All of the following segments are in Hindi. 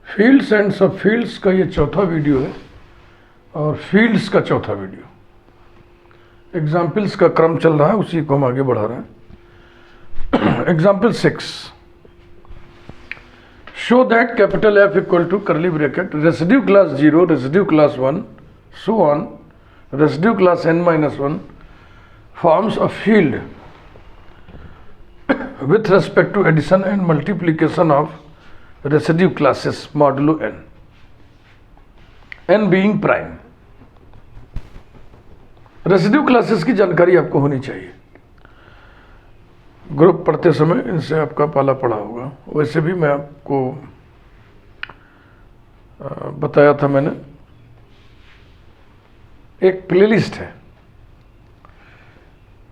फील्ड्स एंड सब फील्ड्स का ये चौथा वीडियो है और फील्ड्स का चौथा वीडियो। एग्जाम्पल्स का क्रम चल रहा है, उसी को हम आगे बढ़ा रहे हैं। Example 6, show that capital F equal to curly bracket residue class 0, residue class 1, so on, residue class n-1 forms a field with respect to addition and multiplication of residue classes modulo n being prime। Residue classes की जानकारी आपको होनी चाहिए, ग्रुप पढ़ते समय इनसे आपका पाला पड़ा होगा। वैसे भी मैं आपको बताया था, मैंने एक प्लेलिस्ट है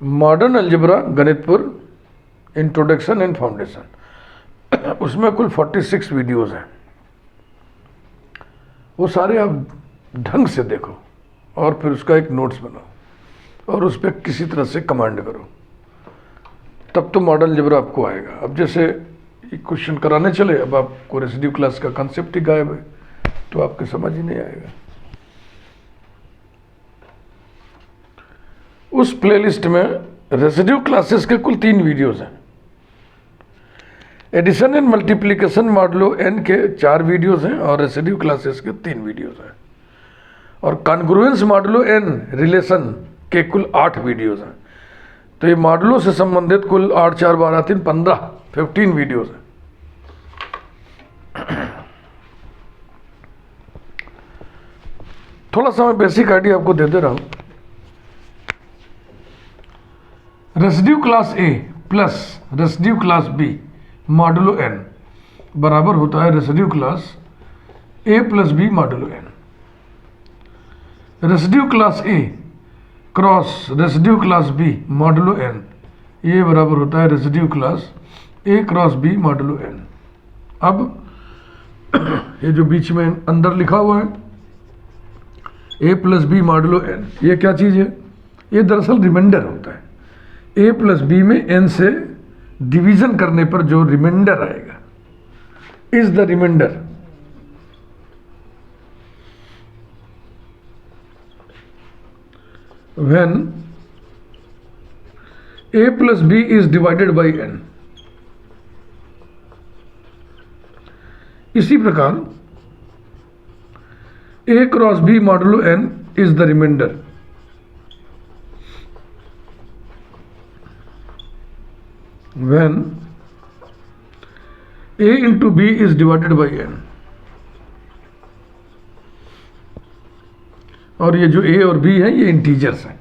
modern algebra गणितपुर introduction and foundation, उसमें कुल 46 वीडियोस हैं। वो सारे आप ढंग से देखो और फिर उसका एक नोट्स बनाओ और उस पर किसी तरह से कमांड करो, तब तो मॉडल अलजेब्रा आपको आएगा। अब जैसे क्वेश्चन कराने चले, अब आपको रेसिड्यू क्लास का कंसेप्ट ही गायब है तो आपको समझ ही नहीं आएगा। उस प्लेलिस्ट में रेसिड्यू क्लासेस के कुल 3 वीडियोस हैं। Addition and multiplication modulo n के 4 वीडियोस हैं और रेसिड्यू क्लासेस के 3 वीडियोस हैं। और कॉन्ग्रुएंस मॉडलो n रिलेशन के कुल 8 वीडियोस हैं। तो ये मॉडलों से संबंधित कुल 8, 4, 12, 3, 15 वीडियोस हैं। थोड़ा सा मैं बेसिक आइडिया आपको दे दे रहा हूं। Residue class A plus residue class B modulo n बराबर होता है residue class A plus B modulo n। Residue class A cross residue class B modulo n, ये बराबर होता है residue class A cross B modulo n। अब ये जो बीच में अंदर लिखा हुआ है A plus B modulo n, ये क्या चीज़ है? ये दरअसल रिमाइंडर होता है। A प्लस B में n से डिवीजन करने पर जो रिमाइंडर आएगा is the remainder. When A plus B is divided by n। इसी प्रकार A cross B modulo n is the remainder. When A into B is divided by n। और ये जो A और B है ये इंटीजर्स हैं।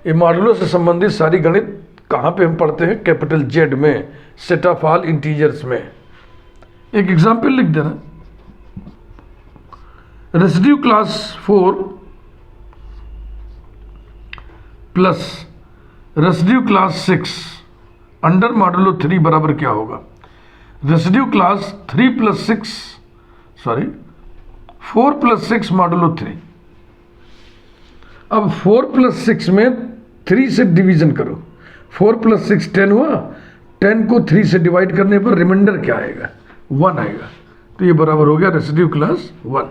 ये मॉडुलो से संबंधित सारी गणित कहाँ पे हम पढ़ते हैं? कैपिटल Z में, सेट ऑफ ऑल इंटीजर्स में। एक एग्जाम्पल लिख देना, residue class 4 plus residue class 6 under modulo 3 बराबर क्या होगा? Residue class 4 plus 6 modulo 3। अब 4 प्लस 6 में 3 से डिवीजन करो। 4 प्लस 6 10 हुआ, 10 को 3 से डिवाइड करने पर रिमाइंडर क्या आएगा? 1 आएगा। तो ये बराबर हो गया रेसिड्यू क्लास 1।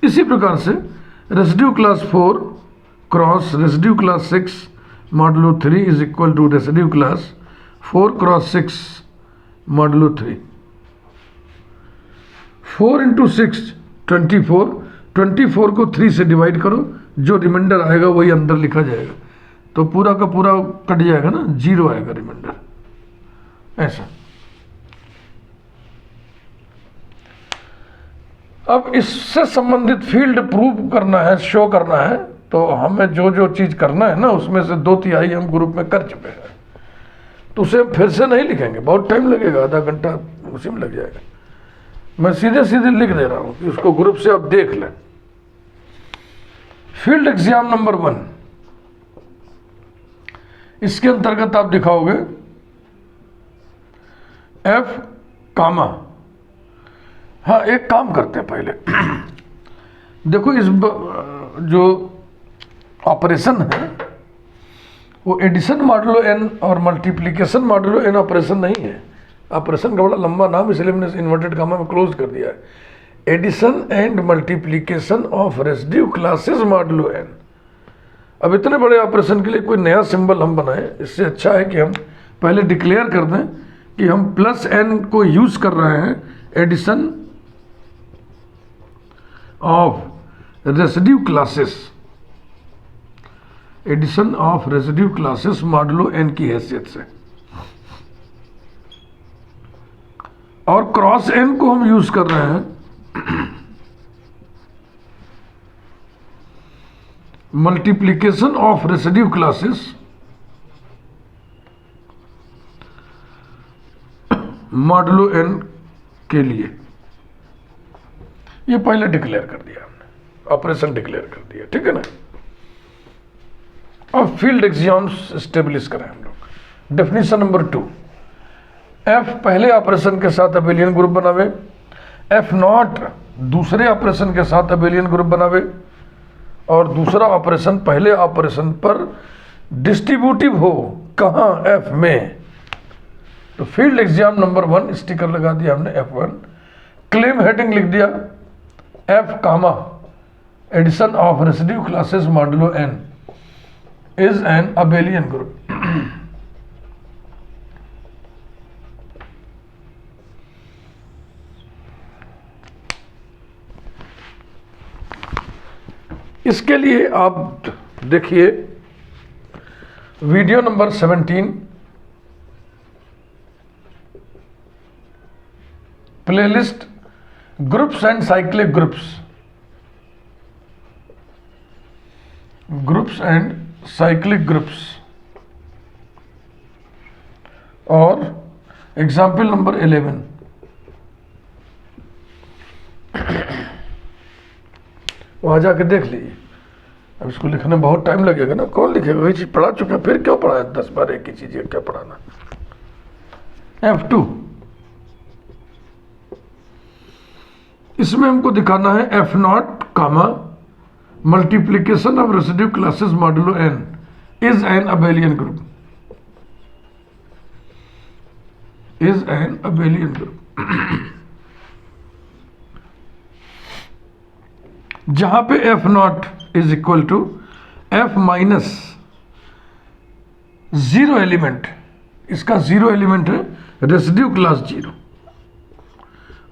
इसी प्रकार से residue class 4 cross residue class 6 modulo 3 is equal to residue class 4 cross 6 modulo 3। 4 into 6 24 को 3 से डिवाइड करो, जो रिमाइंडर आएगा वही अंदर लिखा जाएगा। तो पूरा का पूरा कट जाएगा ना, 0 आएगा रिमाइंडर। ऐसा। अब इससे संबंधित फील्ड प्रूव करना है, शो करना है, तो हमें जो जो चीज़ करना है ना उसमें से 2/3 हम ग्रुप में कर चुके हैं। तो उसे हम फिर से नहीं लिखेंगे, बहुत टाइम लगेगा, आधा घंटा उसी में लग जाएगा। मैं सीधे सीधे लिख दे रहा हूँ कि उसको ग्रुप से आप देख लें। फील्ड एग्जाम नंबर 1, इसके अंतर्गत आप दिखाओगे F कामा। हाँ, एक काम करते हैं पहले। देखो इस जो ऑपरेशन है वो एडिशन मॉडुलो n और मल्टीप्लिकेशन मॉडुलो n ऑपरेशन नहीं है, ऑपरेशन का बड़ा लंबा नाम, इसलिए मैंने इन्वर्टेड कामा में क्लोज कर दिया है। Addition and multiplication of residue classes modulo n। अब इतने बड़े ऑपरेशन के लिए कोई नया सिंबल हम बनाएं, इससे अच्छा है कि हम पहले डिक्लेयर कर दें कि हम प्लस n को यूज कर रहे हैं addition of residue classes, addition of residue classes modulo n की हैसियत से, और क्रॉस n को हम यूज कर रहे हैं multiplication of residue classes modulo n के लिए। ये पहले डिक्लेयर कर दिया हमने, ऑपरेशन डिक्लेयर कर दिया, ठीक है ना। अब फील्ड एक्सियम्स एस्टेब्लिश करें हम लोग। डेफिनेशन नंबर 2, एफ पहले ऑपरेशन के साथ अबेलियन ग्रुप बनावे, एफ नॉट दूसरे ऑपरेशन के साथ अबेलियन ग्रुप बनावे, और दूसरा ऑपरेशन पहले ऑपरेशन पर डिस्ट्रीब्यूटिव हो, कहाँ, एफ में। तो फील्ड एग्जाम नंबर 1 स्टिकर लगा दिया हमने F1, क्लेम हेडिंग लिख दिया F comma addition of residue classes modulo n is an abelian group. इसके लिए आप देखिए video number 17, playlist groups and cyclic groups and cyclic groups, और एग्जाम्पल नंबर 11। वहां जाके देख लीजिए। अब इसको लिखने में बहुत टाइम लगेगा ना, कौन लिखेगा, वही चीज पढ़ा चुके हैं, फिर क्यों पढ़ा है 10 बार एक ही चीज क्या पढ़ाना। F2, इसमें हमको दिखाना है F not comma multiplication of residue classes modulo n is an abelian group, is an abelian group. जहां पे F not is equal to F minus 0 element, इसका 0 एलिमेंट है रेसिड्यू क्लास 0,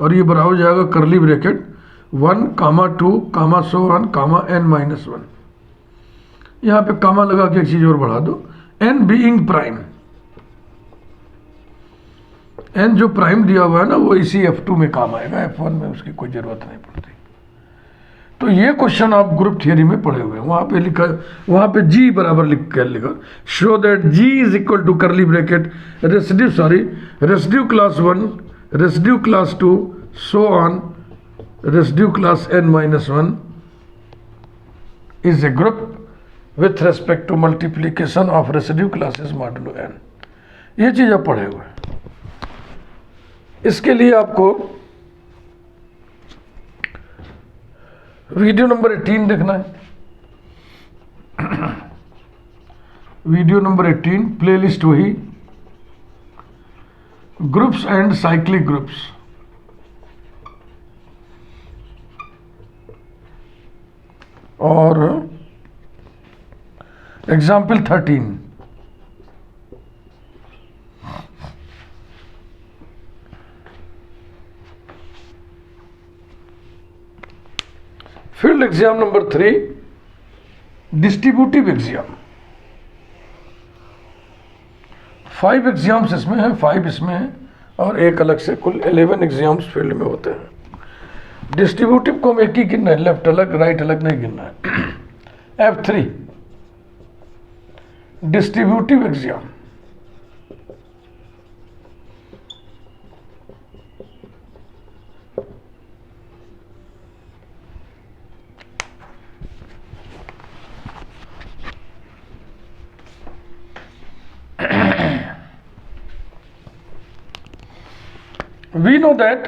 और ये बराबर हो जाएगा करली ब्रैकेट 1 कामा 2 कामा सो 1 कामा n माइनस 1। यहां पे कामा लगा के एक चीज और बढ़ा दो, n बीइंग प्राइम, n जो प्राइम दिया हुआ है ना वो इसी F2 में काम आएगा, F1 में उसकी कोई जरूरत नहीं पड़ती। तो ये क्वेश्चन आप ग्रुप थियरी में पढ़े हुए हैं, वहां पे लिखा, वहां पे G बराबर लिख कर लिखा, show that G is equal to curly bracket residue class 1 residue class 2 so on residue class n minus 1 is a group with respect to multiplication of residue classes modulo n। ये चीज आप पढ़े हुए हैं। इसके लिए आपको वीडियो नंबर 18 देखना है, वीडियो नंबर 18, प्लेलिस्ट वही, ग्रुप्स एंड साइक्लिक ग्रुप्स, और example 13। Field exam number 3, distributive exam. 5 exams इसमें है, 5 इसमें है, और एक अलग से कुल 11 एग्जाम्स फील्ड में होते हैं। डिस्ट्रीब्यूटिव को हम एक ही गिनना है, लेफ्ट अलग राइट अलग नहीं गिनना है। F3 distributive exam. We know that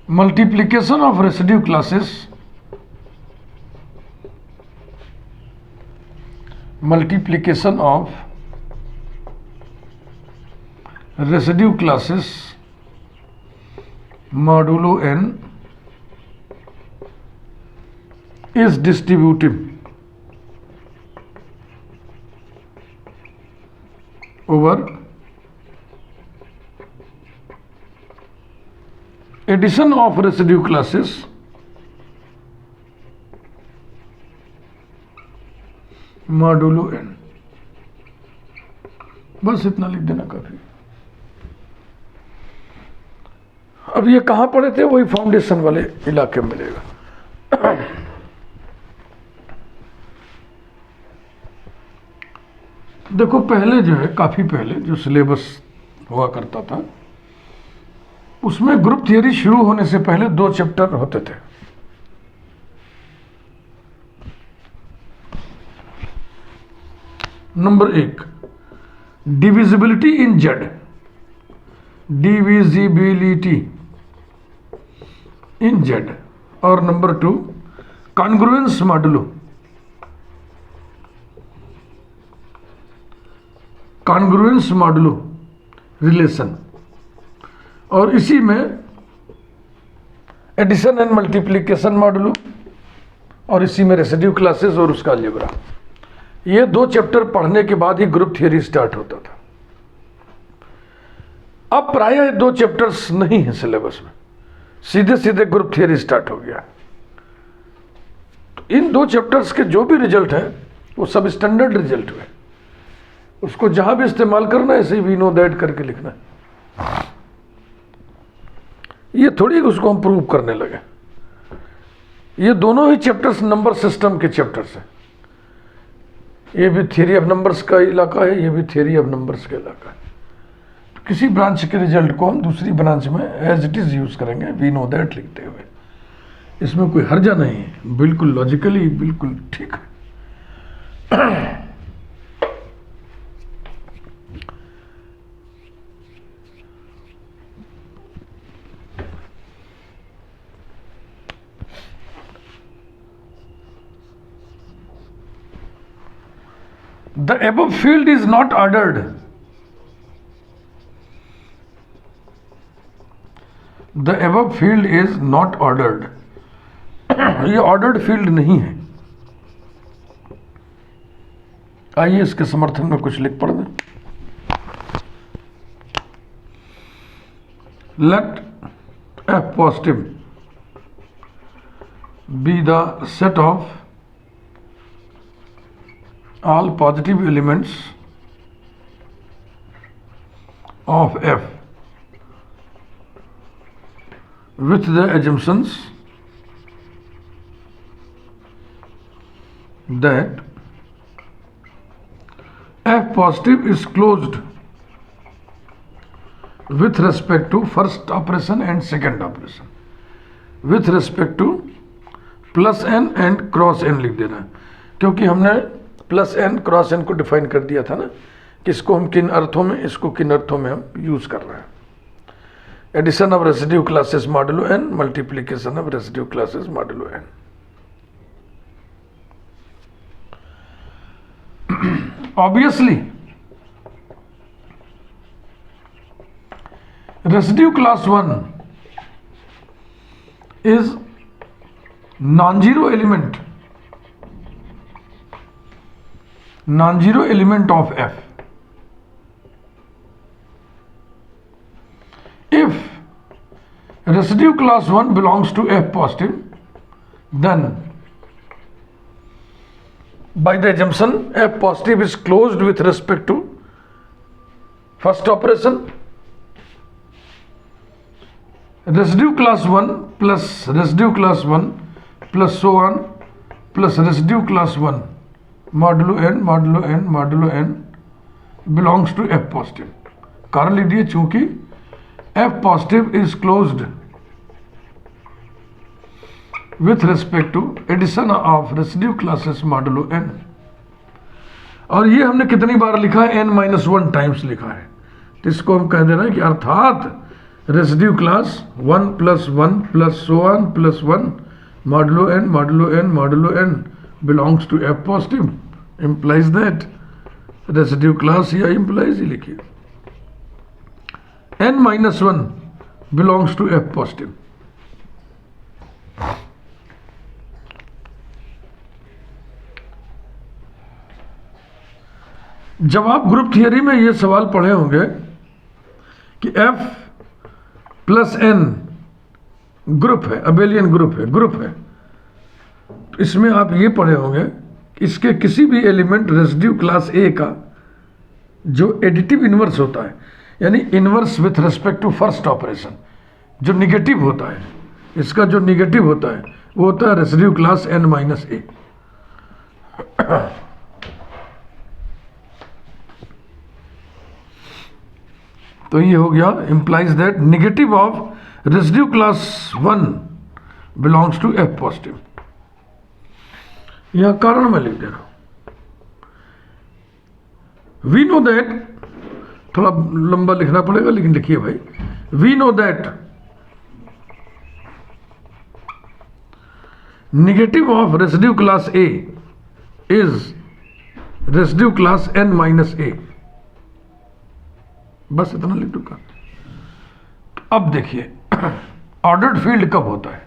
multiplication of residue classes, multiplication of residue classes modulo n is distributive over addition of residue classes modulo n। बस इतना लिख देना काफी। अब ये कहां पढ़े थे? वही फाउंडेशन वाले इलाके में मिलेगा। देखो पहले जो है, काफी पहले जो सिलेबस हुआ करता था उसमें ग्रुप थियरी शुरू होने से पहले 2 चैप्टर होते थे। नंबर 1 डिविजिबिलिटी इन जेड, डिविजिबिलिटी इन जेड, और number 2 congruence modulo, congruence modulo relation, और इसी में एडिशन एंड मल्टीप्लिकेशन मॉडुलो, और इसी में रेसिड्यू क्लासेस और उसका अलजेब्रा। ये 2 चैप्टर पढ़ने के बाद ही ग्रुप थियरी स्टार्ट होता था। अब प्रायः 2 चैप्टर्स नहीं है सिलेबस में, सीधे सीधे ग्रुप थियरी स्टार्ट हो गया। तो इन 2 चैप्टर्स के जो भी रिजल्ट है वो सब स्टैंडर्ड रिजल्ट हुए, उसको जहां भी इस्तेमाल करना है ऐसे वी नो दैट करके लिखना है। ये थोड़ी उसको हम प्रूव करने लगे। ये दोनों ही चैप्टर्स नंबर सिस्टम के चैप्टर्स हैं। ये भी थियरी ऑफ नंबर्स का इलाका है, ये भी थियरी ऑफ नंबर्स का इलाका है। तो किसी ब्रांच के रिजल्ट को हम दूसरी ब्रांच में एज इट इज यूज करेंगे, वी नो दैट लिखते हुए। इसमें कोई हर्जा नहीं है, बिल्कुल लॉजिकली बिल्कुल ठीक है। The above field is not ordered. The above field is not ordered. ये ऑर्डर्ड फील्ड नहीं है। आइए इसके समर्थन में कुछ लिख पढ़ दें। Let F positive be the set of all positive elements of F with the assumptions that F positive is closed with respect to first operation and second operation, with respect to plus n and cross n लिख देना, क्योंकि हमने प्लस एन क्रॉस एन को डिफाइन कर दिया था ना कि इसको हम किन अर्थों में, इसको किन अर्थों में हम यूज कर रहे हैं। Addition of residue classes modulo n, multiplication of residue classes modulo n. Obviously residue class 1 is non-zero element of F. If residue class 1 belongs to F positive, then by the assumption F positive is closed with respect to first operation, residue class 1 plus residue class 1 plus so on plus residue class 1 modulo n modulo n modulo n belongs to F positive. कारण लीजिए चूंकि F positive is closed with respect to addition of residue classes modulo n, और ये हमने कितनी बार लिखा है? n-1 टाइम्स लिखा है। तो इसको हम कह देना है कि अर्थात residue class 1 plus 1 plus so on plus 1 modulo n belongs to F positive, implies that residue class या implies ही लिखिए। n-1 belongs to F positive. जब आप ग्रुप थियरी में ये सवाल पढ़े होंगे कि F प्लस n ग्रुप है, अबेलियन ग्रुप है, तो इसमें आप ये पढ़े होंगे कि इसके किसी भी एलिमेंट रेसिड्यू क्लास A का जो एडिटिव इनवर्स होता है, यानी inverse with respect to first operation, जो निगेटिव होता है, इसका जो निगेटिव होता है वो होता है रेसिड्यू क्लास n-A। तो ये हो गया implies that negative of residue class 1 belongs to F positive। यह कारण मैं लिख दे रहा हूं। We know that, थोड़ा लंबा लिखना पड़ेगा लेकिन लिखिए भाई। We know that negative of residue class A is residue class n-A। बस इतना लिख दूंगा। अब देखिए ऑर्डर्ड फील्ड कब होता है?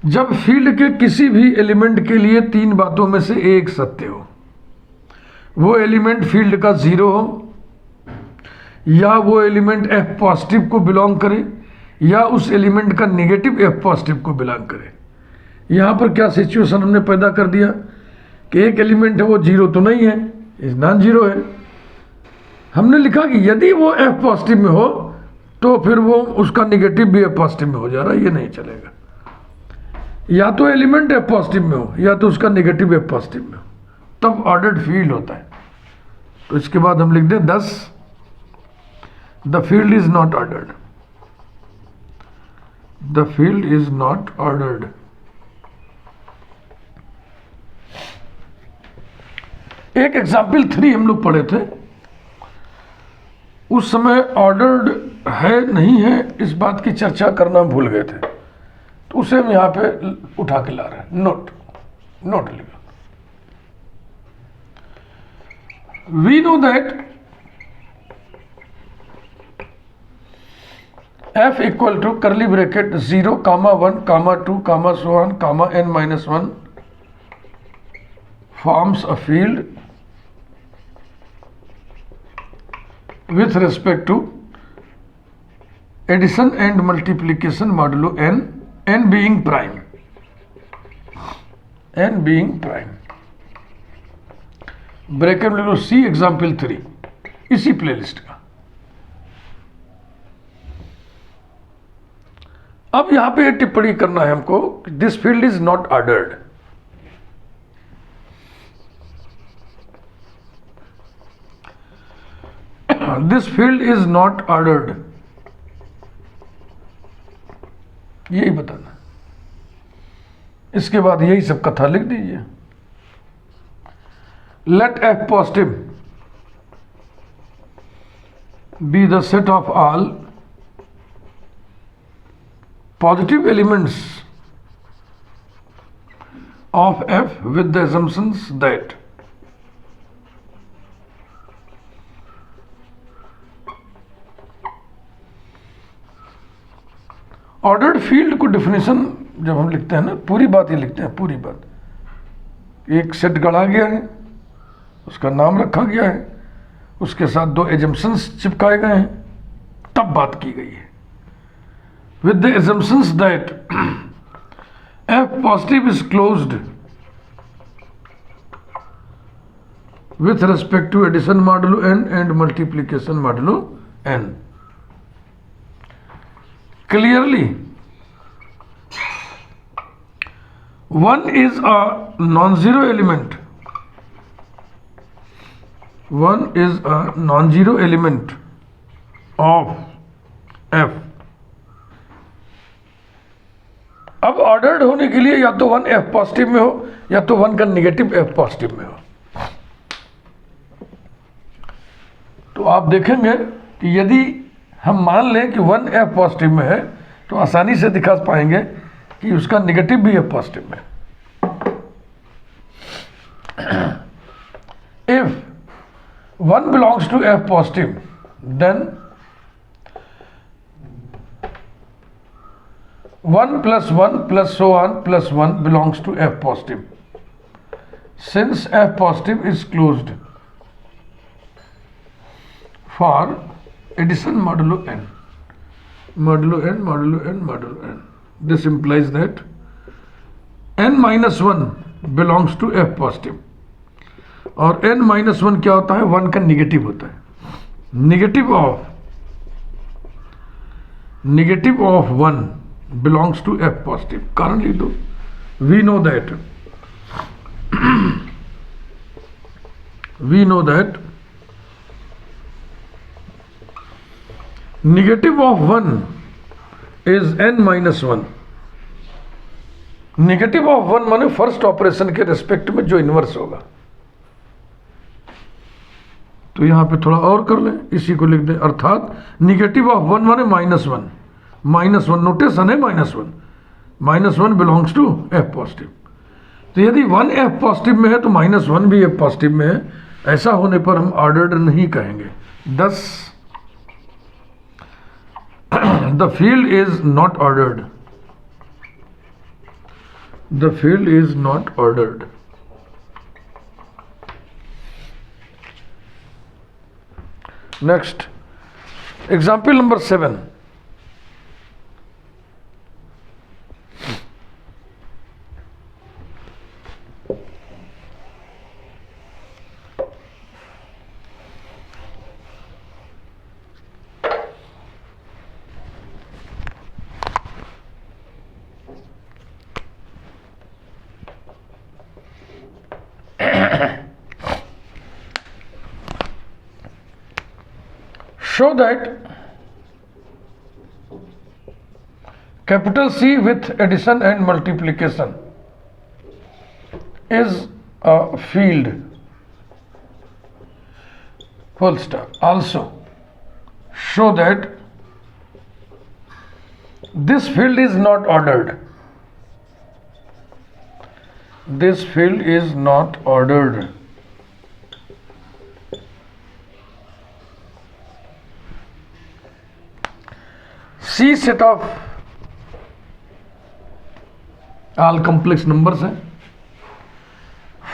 जब फील्ड के किसी भी एलिमेंट के लिए तीन बातों में से एक सत्य हो। वो एलिमेंट फील्ड का जीरो हो, या वो एलिमेंट F पॉजिटिव को बिलोंग करे, या उस एलिमेंट का नेगेटिव F पॉजिटिव को बिलोंग करे। यहां पर क्या सिचुएशन हमने पैदा कर दिया कि एक एलिमेंट है वो जीरो तो नहीं है, नॉन जीरो है। हमने लिखा कि यदि वो F पॉजिटिव में हो तो फिर वो उसका नेगेटिव भी F पॉजिटिव में हो जा रहा है, ये नहीं चलेगा। या तो एलिमेंट F पॉजिटिव में हो या तो उसका नेगेटिव F पॉजिटिव में हो, तब ऑर्डर्ड फील्ड होता है। तो इसके बाद हम लिख दें 10 the field is not ordered. The field is not ordered. एक एग्जाम्पल 3 हम लोग पढ़े थे, उस समय ऑर्डर्ड है नहीं है इस बात की चर्चा करना भूल गए थे, तो उसे हम यहां पे उठा के ला रहे हैं। नोट लिखो। We know that F equal to curly bracket 0, 1, 2, so on, n-1 forms a field with respect to addition and multiplication modulo n being prime, bracket में लिखो C एग्जाम्पल 3 इसी प्लेलिस्ट का। अब यहां पे टिप्पणी करना है हमको, this field is not ordered. This field is not ordered, यही बताना। इसके बाद यही सब कथा लिख दीजिए। Let F positive be the set of all positive elements of F with the assumptions that ordered field को डेफिनेशन जब हम लिखते हैं ना, पूरी बात ही लिखते हैं, पूरी बात। एक सेट गढ़ा गया है, उसका नाम रखा गया है, उसके साथ 2 एजम्पशंस चिपकाए गए हैं, तब बात की गई है। With the assumptions that F positive is closed with respect to addition modulo n and multiplication modulo n. Clearly, 1 is a non-zero element. 1 is a non-zero element of F. अब ऑर्डर्ड होने के लिए या तो 1 F पॉजिटिव में हो या तो 1 का नेगेटिव F पॉजिटिव में हो। तो आप देखेंगे कि यदि हम मान लें कि 1 F पॉजिटिव में है तो आसानी से दिखा पाएंगे कि उसका नेगेटिव भी F पॉजिटिव में। If 1 belongs to F positive, then 1 plus 1 plus so on plus 1 belongs to F positive. Since F positive is closed for addition modulo n, modulo n, modulo n, modulo n. This implies that n minus 1 belongs to F positive. और n माइनस 1 क्या होता है? 1 का निगेटिव होता है. Negative of 1 belongs to F positive. कारण लिख दो. We know that negative of 1 is n minus 1. Negative of 1 माने फर्स्ट ऑपरेशन के रेस्पेक्ट में जो इनवर्स होगा. तो यहां पे थोड़ा और कर लें, इसी को लिख दें. अर्थात निगेटिव ऑफ 1 माने -1. -1 नोटेशन है. -1 बिलोंग्स टू F पॉजिटिव. तो यदि 1 F पॉजिटिव में है तो -1 भी F पॉजिटिव में है. ऐसा होने पर हम ऑर्डर्ड नहीं कहेंगे. thus the field is not ordered. The field is not ordered. Next, example number 7. Show that capital C with addition and multiplication is a field. Full stop. Also, show that this field is not ordered. This field is not ordered. C set of all complex numbers है.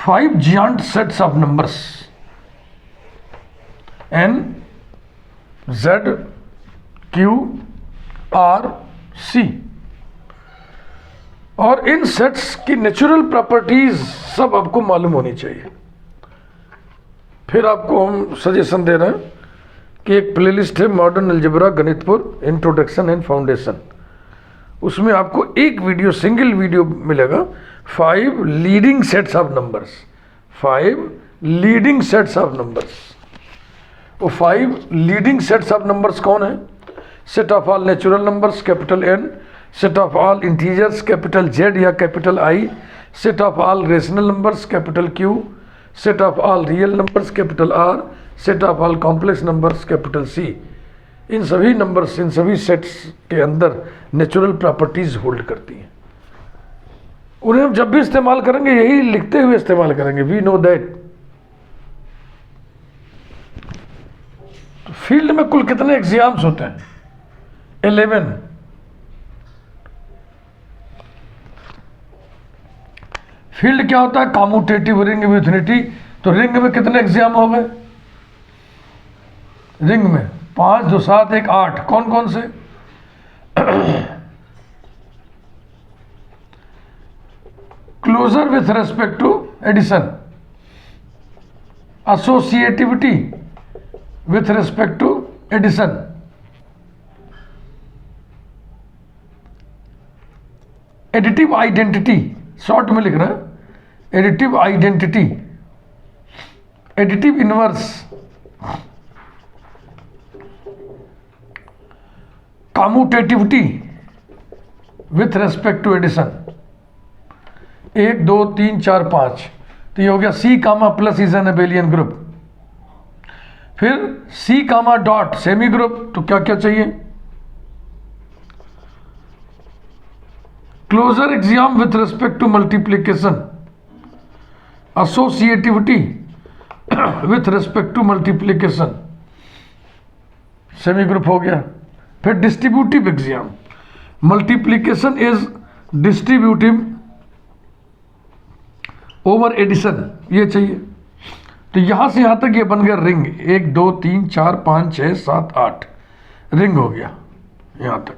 5 giant sets of numbers N, Z, Q, R, C. और इन सेट्स की नेचुरल प्रॉपर्टीज सब आपको मालूम होनी चाहिए. फिर आपको हम सजेशन दे रहे हैं कि एक प्लेलिस्ट है modern algebra गणितपुर introduction and foundation. उसमें आपको एक वीडियो, सिंगल वीडियो मिलेगा. 5 leading sets of numbers. 5 leading sets of numbers. वो 5 लीडिंग सेट्स ऑफ नंबर्स कौन है? Set of all natural numbers capital N, set of all integers capital Z या capital I, set of all rational numbers capital Q, set of all real numbers capital R, set of all complex numbers capital C. इन सभी नंबर्स, इन सभी सेट्स के अंदर नेचुरल प्रॉपर्टीज होल्ड करती हैं. उन्हें हम जब भी इस्तेमाल करेंगे यही लिखते हुए इस्तेमाल करेंगे. We know that. फील्ड में कुल कितने एग्जाम्स होते हैं? 11. फील्ड क्या होता है? Commutative ring with unity. तो रिंग में कितने एग्जाम हो गए? रिंग में 5, 2, 7, 1, 8. कौन कौन से? Closure with respect to addition, associativity with respect to addition, additive identity, short में लिख रहा है, additive identity, additive inverse, commutativity with respect to addition. 1, 2, 3, 4, 5. तो ये हो गया C comma plus is an abelian group. फिर C comma dot semi group. तो क्या क्या चाहिए? Closure axiom with respect to multiplication, associativity with respect to multiplication, semi group हो गया. फिर distributive axiom, multiplication is distributive over addition, ये चाहिए। तो यहां से यहां तक ये बन गया रिंग, 1 2 3 4 5 6 7 8 रिंग हो गया यहां तक।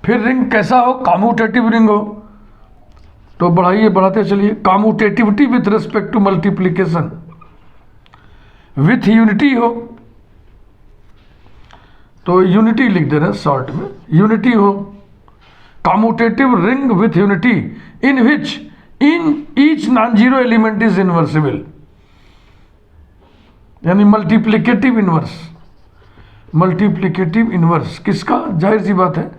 फिर रिंग कैसा हो, कॉम्यूटेटिव रिंग हो, तो बढ़ाइए, बढ़ाते चलिए। Commutativity with respect to multiplication with unity हो, तो यूनिटी लिख दे रहे हैं शॉर्ट में, यूनिटी हो। Commutative ring with unity in which in each non zero element is invertible, यानी मल्टीप्लिकेटिव इनवर्स। मल्टीप्लिकेटिव इनवर्स किसका, जाहिर सी बात है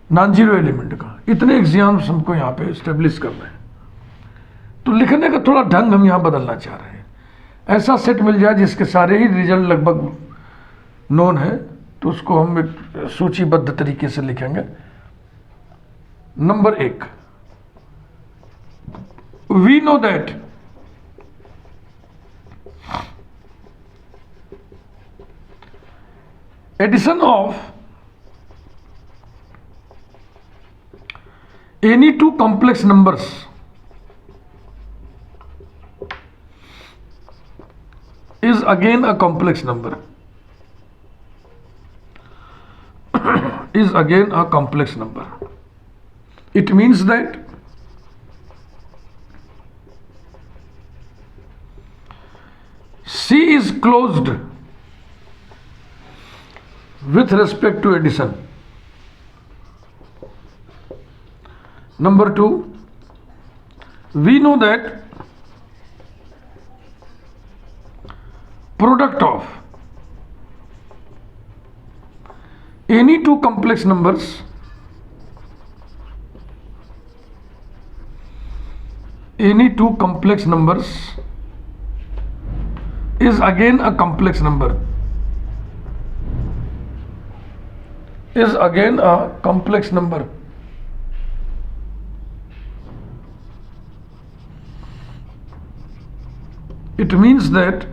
नॉन जीरो एलिमेंट का। इतने एग्जाम्स हमको यहाँ पे स्टेब्लिश करना है, तो लिखने का थोड़ा ढंग हम यहाँ बदलना चाह रहे हैं। ऐसा सेट मिल जाए जिसके सारे ही रिजल्ट लगभग नोन है, तो उसको हम एक सूचीबद्ध तरीके से लिखेंगे। Number 1, we know that addition of any two complex numbers is again a complex number is again a complex number. It means that C is closed with respect to addition. Number 2, we know that product of any two complex numbers is again a complex number. Is again a complex number. It means that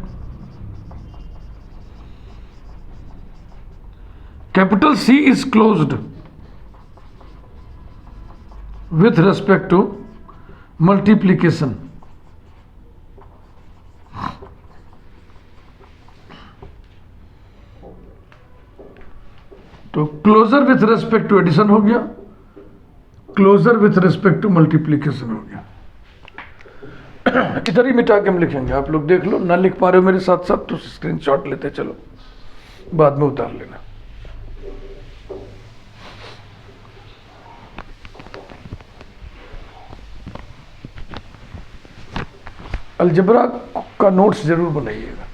capital C is closed with respect to multiplication. तो closure with respect to addition हो गया, closure with respect to multiplication हो गया। इधर ही मिटा के हम लिखेंगे, आप लोग देख लो, ना लिख पा रहे हो मेरे साथ साथ तो स्क्रीनशॉट लेते चलो, बाद में उतार लेना। अलजेब्रा का नोट्स जरूर बनाइएगा।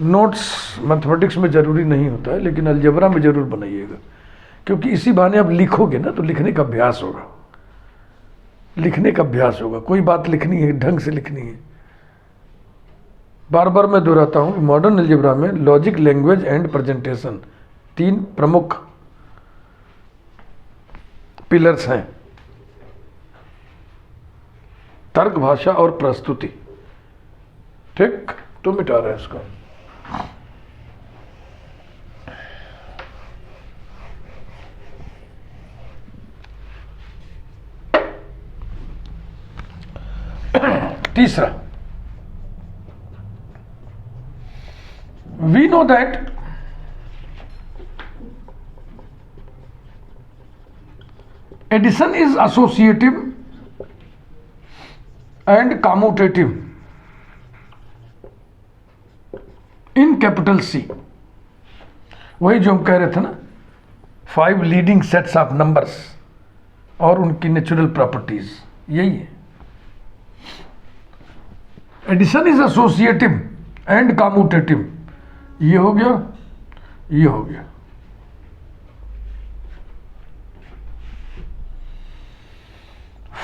नोट्स मैथमेटिक्स में ज़रूरी नहीं होता है, लेकिन अलजेब्रा में ज़रूर बनाइएगा, क्योंकि इसी बहाने आप लिखोगे ना तो लिखने का अभ्यास होगा, लिखने का अभ्यास होगा। कोई बात लिखनी है, ढंग से लिखनी है। बार बार मैं दोहराता हूँ, मॉडर्न अलजेब्रा में लॉजिक, लैंग्वेज एंड प्रेजेंटेशन 3 प्रमुख पिलर्स हैं, तर्क, भाषा और प्रस्तुति। ठीक, तो मिटा रहे हैं इसको। तीसरा, we know that addition is associative and commutative in capital C. वही जो हम कह रहे थे ना, 5 लीडिंग सेट्स ऑफ नंबर्स और उनकी नेचुरल प्रॉपर्टीज, यही है। Addition is associative and commutative, ये हो गया, ये हो गया।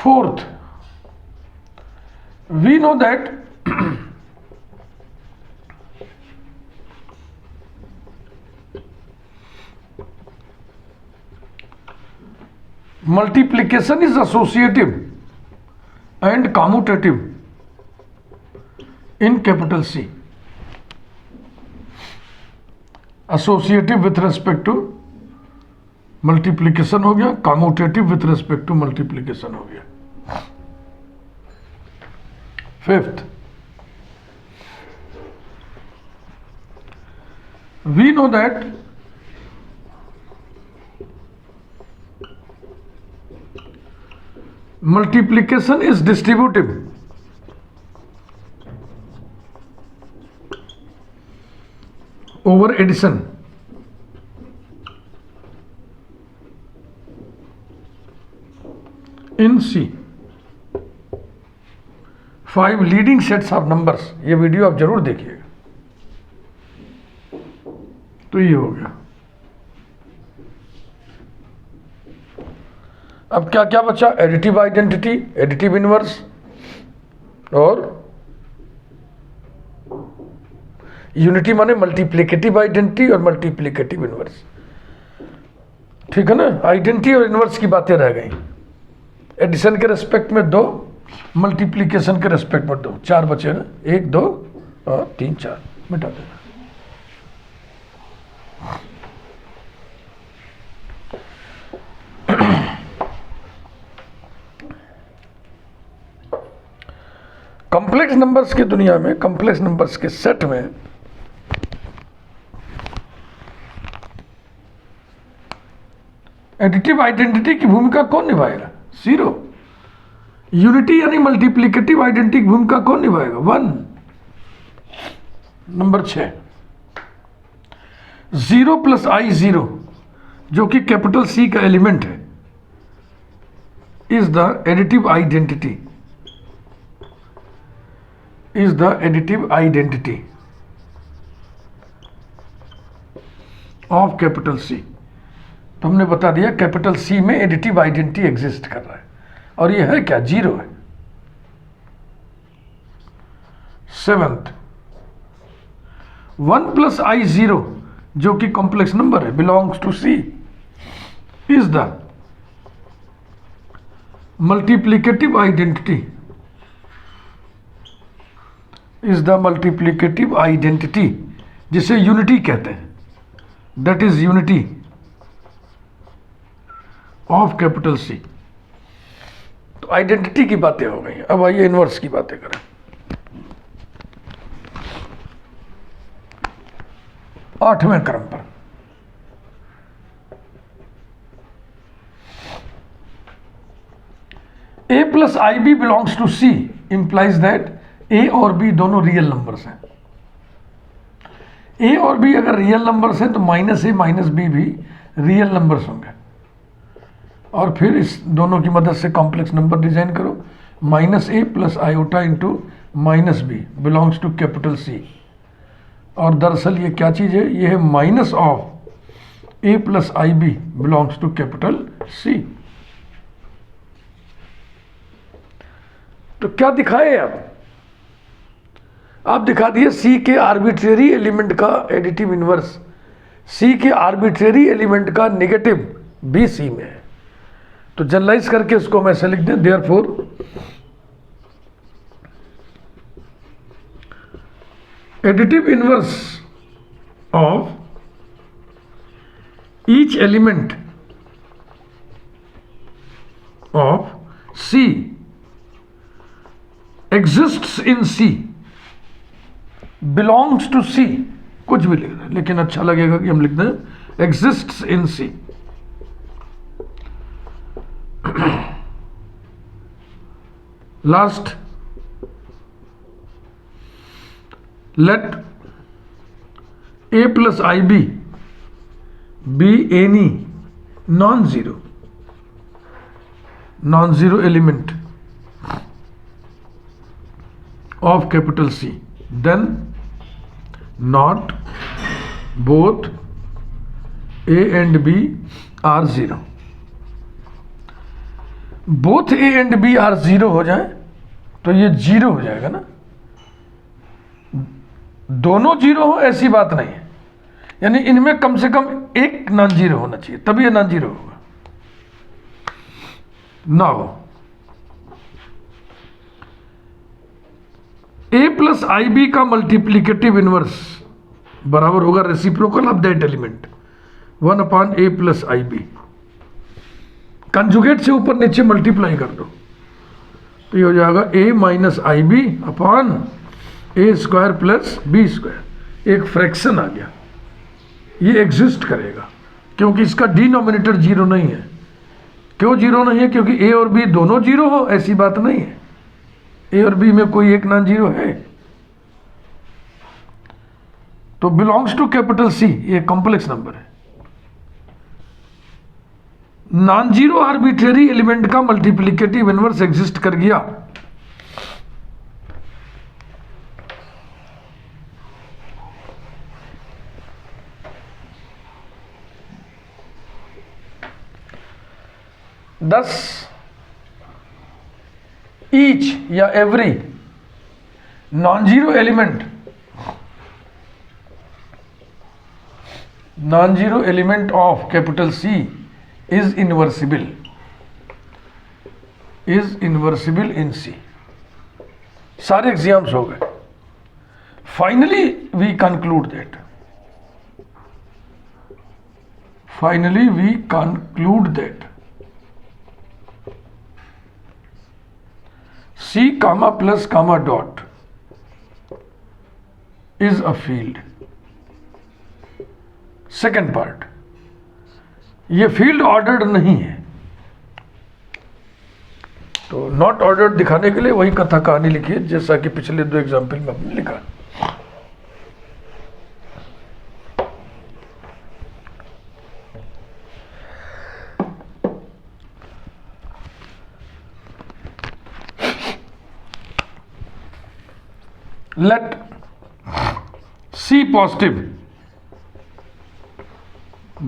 Fourth, we know that multiplication is associative and commutative in capital C. Associative with respect to multiplication हो गया, commutative with respect to multiplication हो गया। Fifth, we know that multiplication is distributive over addition. In C, 5 leading sets of numbers. ये वीडियो आप जरूर देखिएगा। तो ये हो गया। अब क्या क्या बचा? एडिटिव आइडेंटिटी, एडिटिव इनवर्स और यूनिटी माने मल्टीप्लिकेटिव आइडेंटिटी और मल्टीप्लिकेटिव इनवर्स। ठीक है ना? आइडेंटिटी और इनवर्स की बातें रह गई। एडिशन के रेस्पेक्ट में 2, मल्टीप्लिकेशन के रेस्पेक्ट में 2, 4 बचे ना, 1 2 और 3 4 मिटा देना। कॉम्प्लेक्स नंबर्स की दुनिया में, कॉम्प्लेक्स नंबर्स के सेट में एडिटिव आइडेंटिटी की भूमिका कौन निभाएगा? 0। यूनिटी यानी मल्टीप्लिकेटिव आइडेंटिटी की भूमिका कौन निभाएगा? 1। नंबर 6, 0 + I0 जो कि कैपिटल C का एलिमेंट है, is the additive identity, is the additive identity of capital C। तो हमने बता दिया कैपिटल C में एडिटिव आइडेंटिटी एग्जिस्ट कर रहा है, और ये है क्या? 0 है। 7th, 1 + I0 जो कि कॉम्प्लेक्स नंबर है, belongs to C, is the multiplicative identity, is the multiplicative identity जिसे यूनिटी कहते हैं, that is unity of capital C। तो आइडेंटिटी की बातें हो गई। अब आइए इनवर्स की बातें करें। आठवें क्रम पर A + IB belongs to C implies that A और B दोनों रियल नंबर्स हैं। A और B अगर रियल नंबर्स हैं तो -A - B भी रियल नंबर्स होंगे। और फिर इस दोनों की मदद से कॉम्प्लेक्स नंबर डिजाइन करो। -A + I - B belongs to capital C। और दरअसल ये क्या चीज है? ये है minus of A + IB belongs to capital C। तो क्या दिखाए आप दिखा दिए C के आर्बिट्रेरी एलिमेंट का एडिटिव इनवर्स, C के आर्बिट्रेरी एलिमेंट का नेगेटिव भी C में है। तो जनरलाइज करके इसको हम ऐसे लिख दें, therefore additive inverse of each element of C exists in C belongs to C। कुछ भी लिख दें, लेकिन अच्छा लगेगा कि हम लिख दें exists in C। Last, let A + IB be any non-zero element of capital C, then not both A and B are 0। Both A and B are 0 हो जाए तो ये 0 हो जाएगा ना। दोनों 0 हो ऐसी बात नहीं है, यानी इनमें कम से कम एक नॉन जीरो होना चाहिए, तभी ये नॉन जीरो होगा। नाउ A + IB का मल्टीप्लिकेटिव इनवर्स बराबर होगा reciprocal of that element 1/A + IB। Conjugate से ऊपर नीचे मल्टीप्लाई कर दो तो ये हो जाएगा a minus i b upon a square plus b square. एक फ्रैक्शन आ गया, ये एग्जिस्ट करेगा क्योंकि इसका डिनोमिनेटर जीरो नहीं है। क्यों जीरो नहीं है? क्योंकि ए और बी दोनों जीरो हो, ऐसी बात नहीं है। ए और बी में कोई एक नॉन जीरो है, तो बिलोंग्स टू कैपिटल सी, ये कॉम्प्लेक्स नंबर है। नॉन जीरो आर्बिट्रेरी एलिमेंट का मल्टीप्लिकेटिव इनवर्स एग्जिस्ट कर गया। दस ईच या every non zero element of capital C is inversible in C। सारे एग्जाम्स हो गए। Finally we conclude that C comma plus comma dot is a field। Second part, ये फील्ड ऑर्डर्ड नहीं है, तो नॉट ऑर्डर्ड दिखाने के लिए वही कथा कहानी लिखी है जैसा कि पिछले दो एग्जाम्पल में हमने लिखा। Let C positive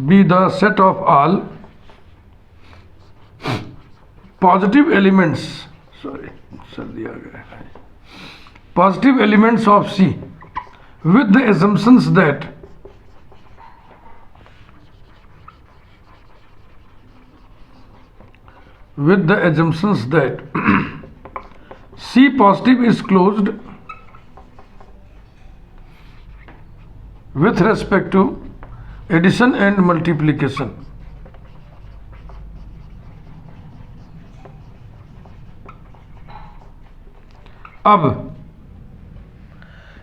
be the set of all positive elements, positive elements of C with the assumptions that C positive is closed with respect to addition and multiplication. अब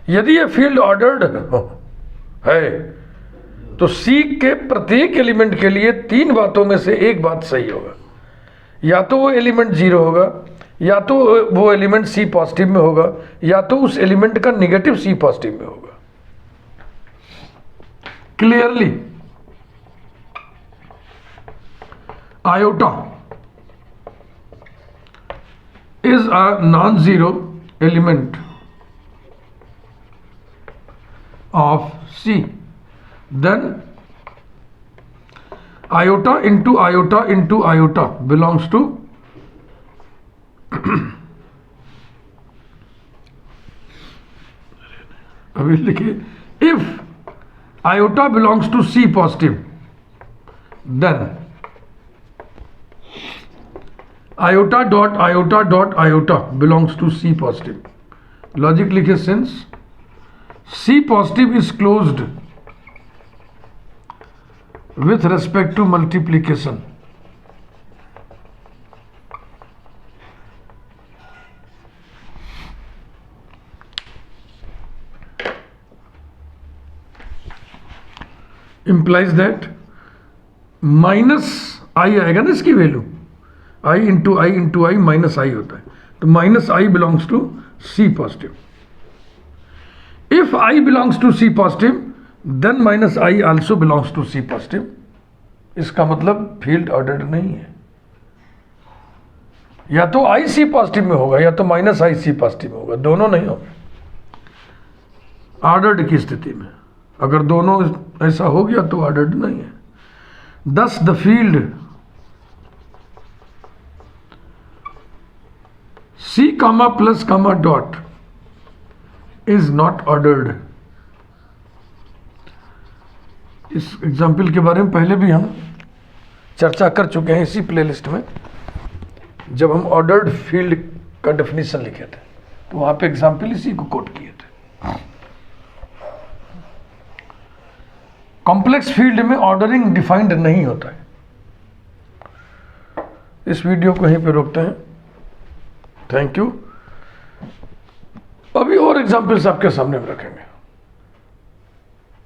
यदि ये फील्ड ऑर्डर्ड है तो C के प्रत्येक एलिमेंट के लिए तीन बातों में से एक बात सही होगा। या तो वो एलिमेंट जीरो होगा, या तो वो एलिमेंट C पॉजिटिव में होगा, या तो उस एलिमेंट का निगेटिव C पॉजिटिव में होगा। Clearly, iota is a non-zero element of C. Then iota into iota into iota belongs to अभी लिखिए, if iota belongs to C positive, then iota dot iota dot iota belongs to C positive। Logic लिखे, since C positive is closed with respect to multiplication, implies that minus i आएगा ना इसकी value, i into i minus i होता है, तो minus i belongs to C positive. If i belongs to C positive then minus i also belongs to C positive. इसका मतलब फील्ड ऑर्डर्ड नहीं है, या तो आई सी पॉजिटिव में होगा या तो माइनस आई सी पॉजिटिव में होगा, दोनों नहीं होगा ऑर्डर्ड की स्थिति में। अगर दोनों ऐसा हो गया तो ऑर्डर्ड नहीं है। दस the field C comma plus comma dot is not ordered। इस एग्जाम्पल के बारे में पहले भी हम चर्चा कर चुके हैं इसी प्लेलिस्ट में, जब हम ऑर्डर्ड फील्ड का डेफिनेशन लिखे थे तो वहां पे एग्जाम्पल इसी को कोट किए थे। कॉम्प्लेक्स फील्ड में ऑर्डरिंग डिफाइंड नहीं होता है। इस वीडियो को यहीं पे रोकते हैं। Thank you. अभी और एग्जाम्पल्स आपके सामने हम रखेंगे।